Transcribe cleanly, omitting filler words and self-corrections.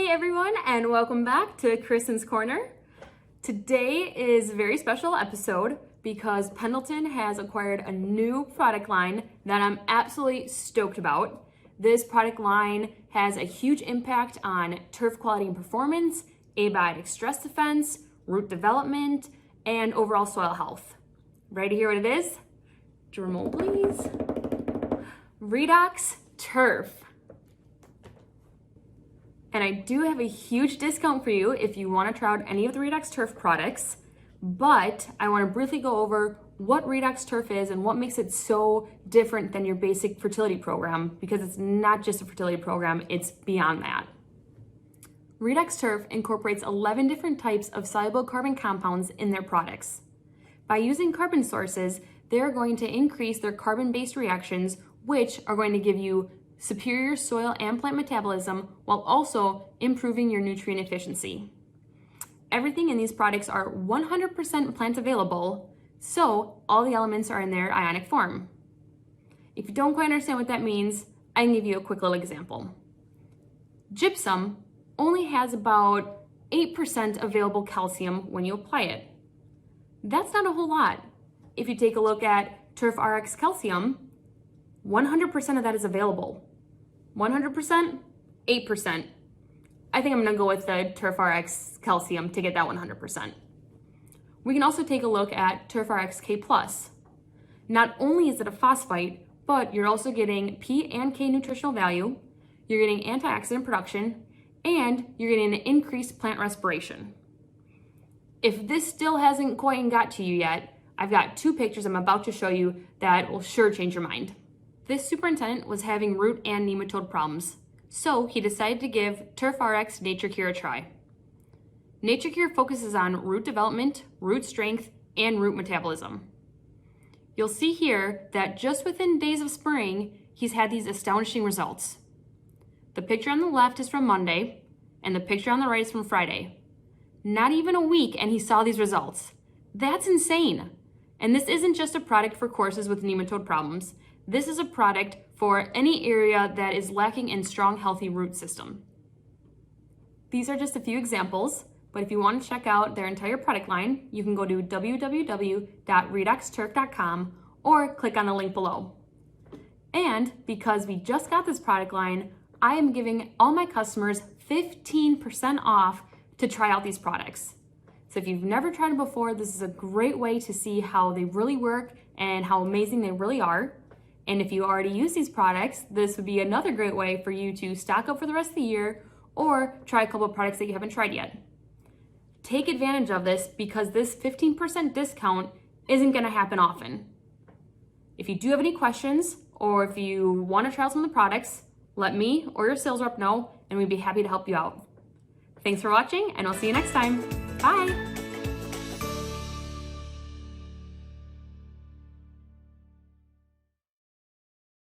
Hey everyone, and welcome back to Kristin's Corner. Today is a very special episode because Pendelton has acquired a new product line that I'm absolutely stoked about. This product line has a huge impact on turf quality and performance, abiotic stress defense, root development, and overall soil health. Ready to hear what it is? Drum roll, please. Redox Turf. And I do have a huge discount for you if you want to try out any of the Redox Turf products, but I want to briefly go over what Redox Turf is and what makes it so different than your basic fertility program, because it's not just a fertility program, it's beyond that. Redox Turf incorporates 11 different types of soluble carbon compounds in their products. By using carbon sources, they're going to increase their carbon-based reactions, which are going to give you superior soil and plant metabolism while also improving your nutrient efficiency. Everything in these products are 100% plant available, so all the elements are in their ionic form. If you don't quite understand what that means, I can give you a quick little example. Gypsum only has about 8% available calcium when you apply it. That's not a whole lot. If you take a look at Turf RX calcium, 100% of that is available. 100%, 8%. I think I'm gonna go with the Turf RX calcium to get that 100%. We can also take a look at Turf RX K+. Not only is it a phosphite, but you're also getting P and K nutritional value, you're getting antioxidant production, and you're getting an increased plant respiration. If this still hasn't quite got to you yet, I've got two pictures I'm about to show you that will sure change your mind. This superintendent was having root and nematode problems, so he decided to give Turf RX Nature Cure a try. Nature Cure focuses on root development, root strength, and root metabolism. You'll see here that just within days of spraying, he's had these astonishing results. The picture on the left is from Monday, and the picture on the right is from Friday. Not even a week, and he saw these results. That's insane. And this isn't just a product for courses with nematode problems. This is a product for any area that is lacking in strong, healthy root system. These are just a few examples, but if you want to check out their entire product line, you can go to www.redoxturf.com or click on the link below. And because we just got this product line, I am giving all my customers 15% off to try out these products. So if you've never tried it before, this is a great way to see how they really work and how amazing they really are. And if you already use these products, this would be another great way for you to stock up for the rest of the year or try a couple of products that you haven't tried yet. Take advantage of this because this 15% discount isn't gonna happen often. If you do have any questions or if you wanna try out some of the products, let me or your sales rep know and we'd be happy to help you out. Thanks for watching and I'll see you next time. Bye.